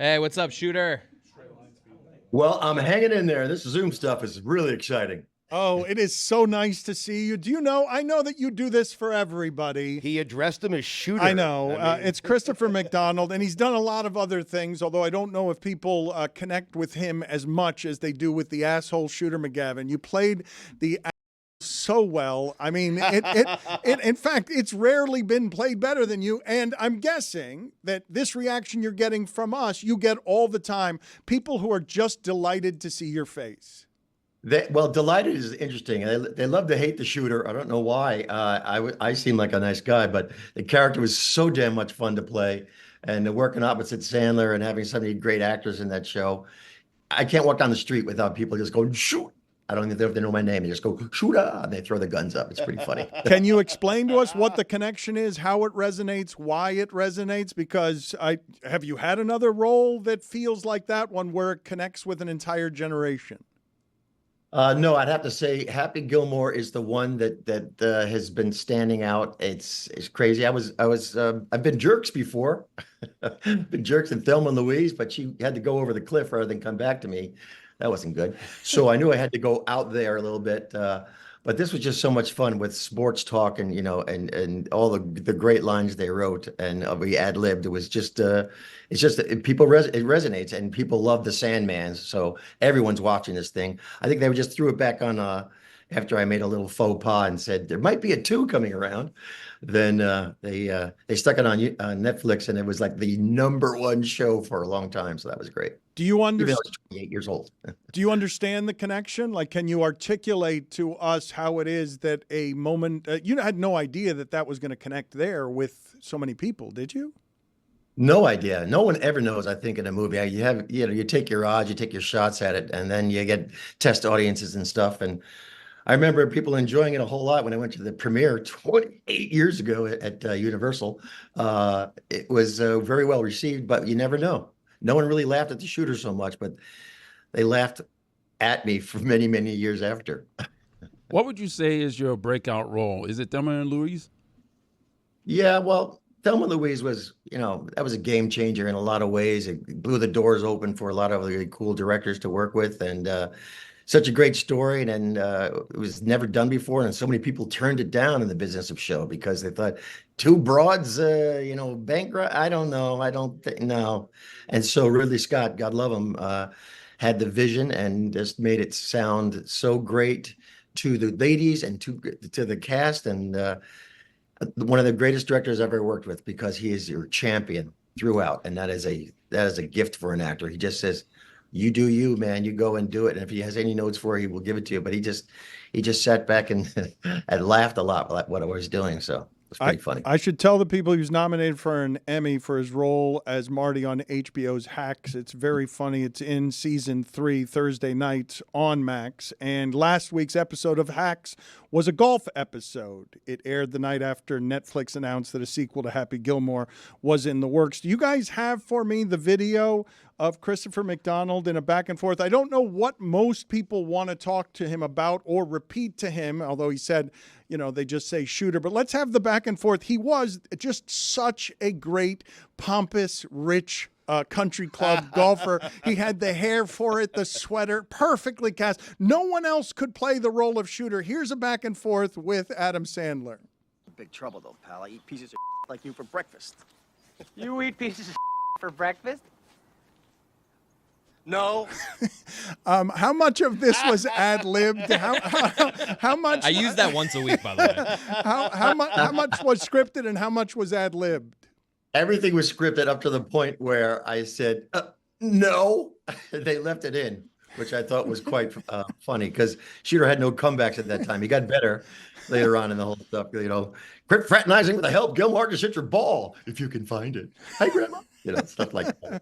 Hey, what's up, Shooter? Well, I'm hanging in there. This Zoom stuff is really exciting. Oh, it is so nice to see you. Do you know, I know that you do this for everybody. He addressed him as Shooter. I know. It's Christopher McDonald, and he's done a lot of other things, although I don't know if people connect with him as much as they do with the asshole Shooter McGavin. You played the so well. I mean, in fact, it's rarely been played better than you. And I'm guessing that this reaction you're getting from us, you get all the time. People who are just delighted to see your face. Well, delighted is interesting. They love to hate the Shooter. I don't know why. I seem like a nice guy, but the character was so damn much fun to play. And working opposite Sandler and having so many great actors in that show, I can't walk down the street without people just going, shoot. I don't even know if they know my name. They just go, Shooter, and they throw the guns up. It's pretty funny. Can you explain to us what the connection is, how it resonates, why it resonates? Because have you had another role that feels like that one where it connects with an entire generation? No, I'd have to say Happy Gilmore is the one that has been standing out. It's crazy. I've been Jerks before, been Jerks in Thelma and Louise, but she had to go over the cliff rather than come back to me. That wasn't good. So I knew I had to go out there a little bit. But this was just so much fun with sports talk and, and all the great lines they wrote and we ad-libbed. It was just, it resonates and people love the Sandmans. So everyone's watching this thing. I think they just threw it back on after I made a little faux pas and said, there might be a 2 coming around. Then they stuck it on Netflix and it was like the #1 show for a long time. So that was great. Do you understand? Even though I was 28 years old. Do you understand the connection? Like, can you articulate to us how it is that a moment, you had no idea that was going to connect there with so many people, did you? No idea. No one ever knows, I think, in a movie. You take your odds, you take your shots at it, and then you get test audiences and stuff. And I remember people enjoying it a whole lot when I went to the premiere 28 years ago at Universal. It was very well received, but you never know. No one really laughed at the Shooter so much, but they laughed at me for many, many years after. What would you say is your breakout role? Is it Thelma and Louise? Yeah, well, Thelma and Louise was, that was a game changer in a lot of ways. It blew the doors open for a lot of really cool directors to work with, and such a great story. And it was never done before, and so many people turned it down in the business of show because they thought 2 broads, bankrupt. I don't know. I don't think no. And so Ridley Scott, God love him, had the vision and just made it sound so great to the ladies and to the cast, and one of the greatest directors I've ever worked with, because he is your champion throughout, and that is a gift for an actor. He just says, you do you, man. You go and do it. And if he has any notes for you, he will give it to you. But he just sat back and and laughed a lot at what I was doing. So it's pretty funny. I should tell the people he was nominated for an Emmy for his role as Marty on HBO's Hacks. It's very funny. It's in season 3, Thursday nights on Max. And last week's episode of Hacks was a golf episode. It aired the night after Netflix announced that a sequel to Happy Gilmore was in the works. Do you guys have for me the video of Christopher McDonald in a back and forth? I don't know what most people want to talk to him about or repeat to him, although he said, they just say Shooter. But let's have the back and forth. He was just such a great, pompous, rich country club golfer. He had the hair for it, the sweater, perfectly cast. No one else could play the role of Shooter. Here's a back and forth with Adam Sandler. Big trouble, though, pal. I eat pieces of like you for breakfast. You eat pieces of for breakfast? No. How much of this was ad-libbed? How much? I use that once a week, by the way. How much was scripted and how much was ad-libbed? Everything was scripted up to the point where I said, no. They left it in, which I thought was quite funny, because Shooter had no comebacks at that time. He got better later on in the whole stuff. Quit fraternizing with the help. Gilmore, just hit your ball if you can find it. Hi, Grandma. Stuff like that.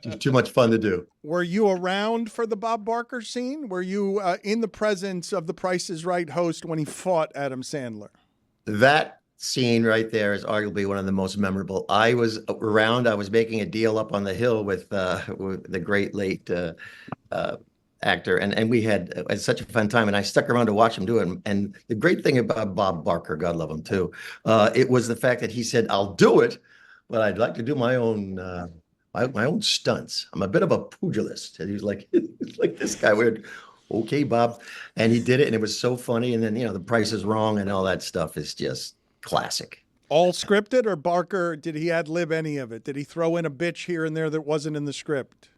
Just too much fun to do. Were you around for the Bob Barker scene? Were you in the presence of the Price is Right host when he fought Adam Sandler? That scene right there is arguably one of the most memorable. I was around. I was making a deal up on the hill with the great late actor, and we had such a fun time, and I stuck around to watch him do it. And the great thing about Bob Barker, God love him too, it was the fact that he said, I'll do it, but I'd like to do my own my own stunts. I'm a bit of a pugilist. And he was like, like this guy weird. Okay, Bob. And he did it, and it was so funny. And then, The Price is Wrong and all that stuff is just classic. All scripted, or Barker, did he ad-lib any of it? Did he throw in a bitch here and there that wasn't in the script?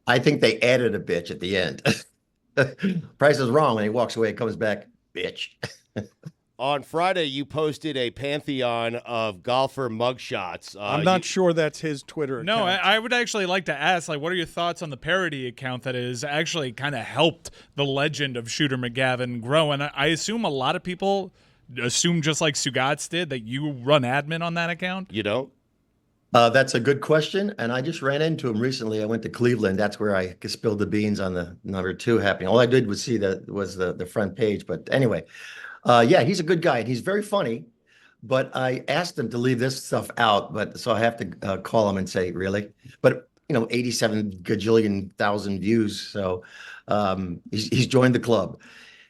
I think they added a bitch at the end. Price is Wrong. When he walks away, comes back, bitch. On Friday, you posted a pantheon of golfer mugshots. I'm not sure that's his Twitter account. No, I would actually like to ask, what are your thoughts on the parody account that has actually kind of helped the legend of Shooter McGavin grow? And I assume a lot of people assume, just like Stugotz did, that you run admin on that account? You don't? That's a good question, and I just ran into him recently. I went to Cleveland. That's where I spilled the beans on the number 2 happening. All I did was see the front page. But anyway, yeah, he's a good guy, and he's very funny. But I asked him to leave this stuff out, so I have to call him and say, really? But 87 gajillion thousand views, so he's joined the club.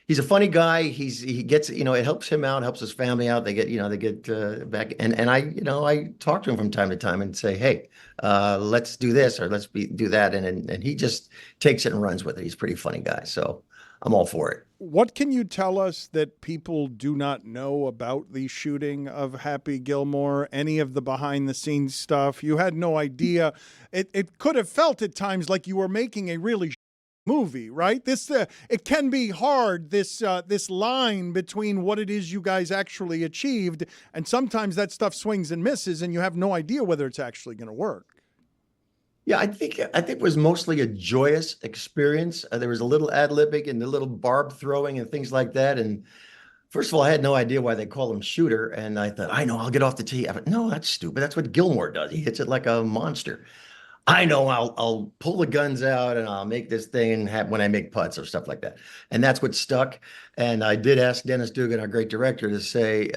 He's a funny guy. He gets, it helps him out, helps his family out. They get back, and I talk to him from time to time and say, hey, let's do this, or let's do that, and he just takes it and runs with it. He's a pretty funny guy, so I'm all for it. What can you tell us that people do not know about the shooting of Happy Gilmore? Any of the behind-the-scenes stuff? You had no idea. It could have felt at times like you were making a really movie, right? It can be hard, this line between what it is you guys actually achieved, and sometimes that stuff swings and misses, and you have no idea whether it's actually going to work. Yeah, I think it was mostly a joyous experience. There was a little ad-libbing and a little barb throwing and things like that. And first of all, I had no idea why they call him Shooter, and I thought, I know, I'll get off the tee. I thought, no, that's stupid. That's what Gilmore does. He hits it like a monster. I know, I'll pull the guns out and I'll make this thing when I make putts or stuff like that. And that's what stuck. And I did ask Dennis Dugan, our great director, to say,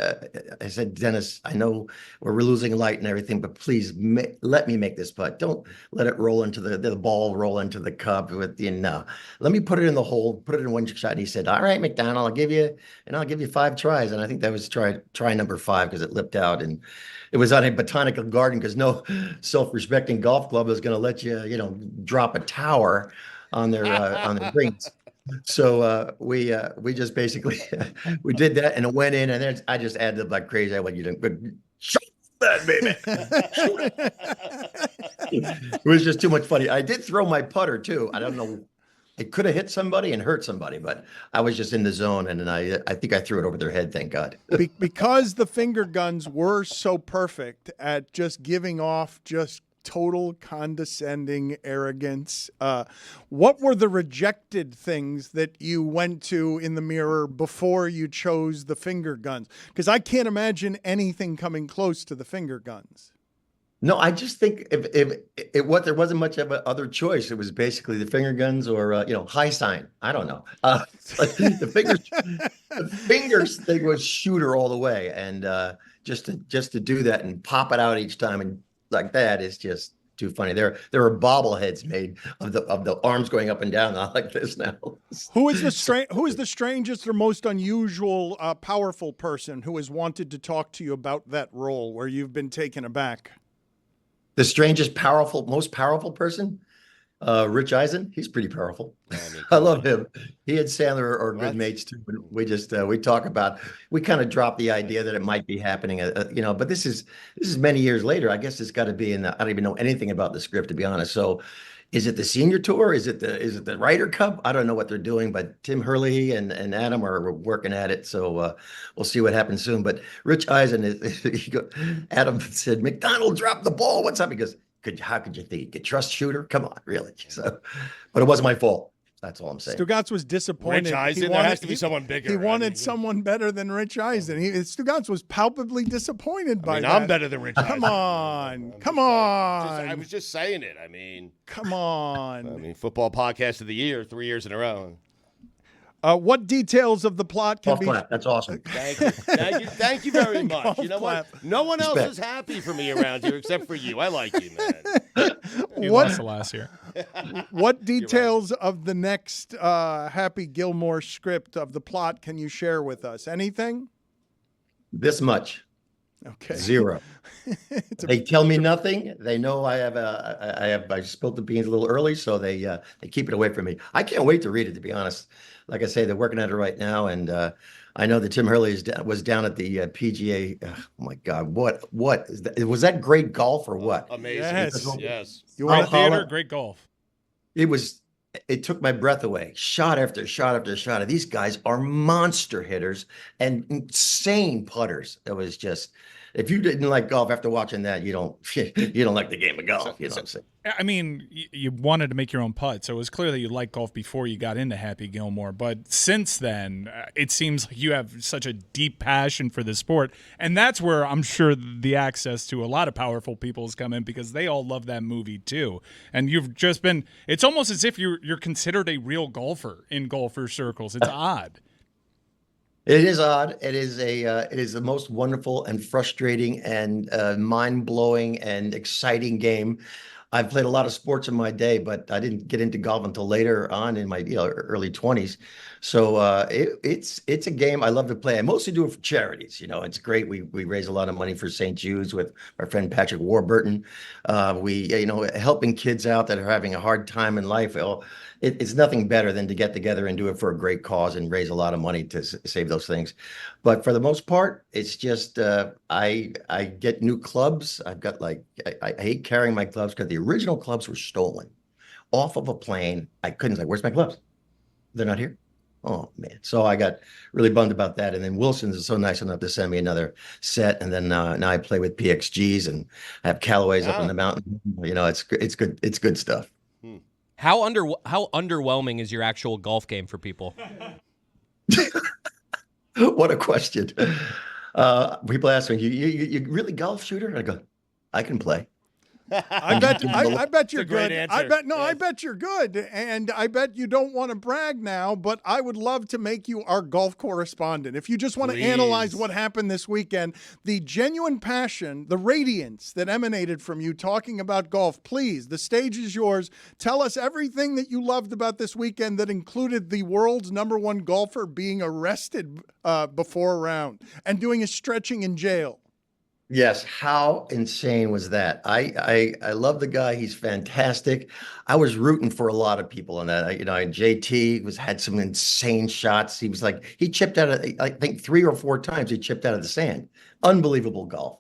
I said, Dennis, I know we're losing light and everything, but please let me make this putt. Don't let it roll into the ball, roll into the cup with no. Let me put it in the hole, put it in one shot. And he said, all right, McDonald, I'll give you 5 tries. And I think that was try number 5 because it lipped out. And it was on a botanical garden because no self-respecting golf club is going to let you, drop a tower on their greens. So we just basically we did that, and it went in, and then I just added like crazy. I went, you didn't shut that, baby. It was just too much funny. I did throw my putter too. I don't know. It could have hit somebody and hurt somebody, but I was just in the zone, and then I think I threw it over their head. Thank God. Because the finger guns were so perfect at just giving off just total condescending arrogance. What were the rejected things that you went to in the mirror before you chose the finger guns? Because I can't imagine anything coming close to the finger guns. No, I just think if there wasn't much of a other choice. It was basically the finger guns or high sign. I don't know. The fingers thing was Shooter all the way, and just to do that and pop it out each time and like that is just too funny. There are bobbleheads made of the arms going up and down like this now. Who is the strangest or most unusual powerful person who has wanted to talk to you about that role where you've been taken aback? The strangest, most powerful person? Rich Eisen. He's pretty powerful. I love him. He and Sandler are good mates too. We just we kind of dropped the idea that it might be happening. But this is many years later. I guess it's got to be I don't even know anything about the script, to be honest. So, is it the senior tour? Is it the Ryder Cup? I don't know what they're doing, but Tim Hurley and Adam are working at it. So we'll see what happens soon. But Rich Eisen Adam said, McDonald dropped the ball. What's up? He goes, how could you think you could trust Shooter? Come on, really? So, but it wasn't my fault. That's all I'm saying. Stugotz was disappointed. Rich Eisen, there has to be someone bigger. He wanted someone better than Rich Eisen. Stugotz was palpably disappointed by that. I'm better than Rich Eisen. Come on. I was just saying it. Come on. Football podcast of the year, 3 years in a row. What details of the plot can be... That's awesome. Thank you very much. You know clap. what? No one else is happy for me around here except for you. I like you, man. You lost the last year. What details of the next Happy Gilmore script of the plot can you share with us? Anything? This much. Okay. Zero. They tell me nothing. They know I spilled the beans a little early, so they keep it away from me. I can't wait to read it, to be honest. Like I say, they're working on it right now, and I know that Tim Hurley was down at the PGA. Oh my God, what is that? Was that great golf or what? Amazing. Yes. Yes. You Great want to theater, great golf. It took my breath away. Shot after shot after shot. These guys are monster hitters and insane putters. It was just, if you didn't like golf after watching that, you don't like the game of golf. You know what I'm saying? I mean, you wanted to make your own putt, so it was clear that you liked golf before you got into Happy Gilmore. But since then, it seems like you have such a deep passion for the sport, and that's where I'm sure the access to a lot of powerful people has come in, because they all love that movie too. And you've just been, it's almost as if you're considered a real golfer in golfer circles. It's odd. It is odd. It is the most wonderful and frustrating and mind-blowing and exciting game. I've played a lot of sports in my day, but I didn't get into golf until later on in my early 20s. So it's a game I love to play. I mostly do it for charities. It's great. We raise a lot of money for St. Jude's with our friend Patrick Warburton. We helping kids out that are having a hard time in life. It's nothing better than to get together and do it for a great cause and raise a lot of money to save those things. But for the most part, it's just I get new clubs. I've got I hate carrying my clubs because the original clubs were stolen off of a plane. I couldn't say, where's my clubs? They're not here. Oh man. So I got really bummed about that. And then Wilson's is so nice enough to send me another set. And then now I play with PXGs and I have Callaways up in the mountain. It's good. It's good stuff. How underwhelming is your actual golf game for people? What a question. People ask me, you really golf shooter? And I go, I can play. I bet you're great good. answer. I bet you're good. And I bet you don't want to brag now, but I would love to make you our golf correspondent. If you just want to analyze what happened this weekend, the genuine passion, the radiance that emanated from you talking about golf, please, the stage is yours. Tell us everything that you loved about this weekend that included the world's #1 golfer being arrested before a round and doing a stretching in jail. Yes, how insane was that? I love the guy. He's fantastic. I was rooting for a lot of people in that. JT had some insane shots. He was he chipped out of, I think 3 or 4 times he chipped out of the sand. Unbelievable golf.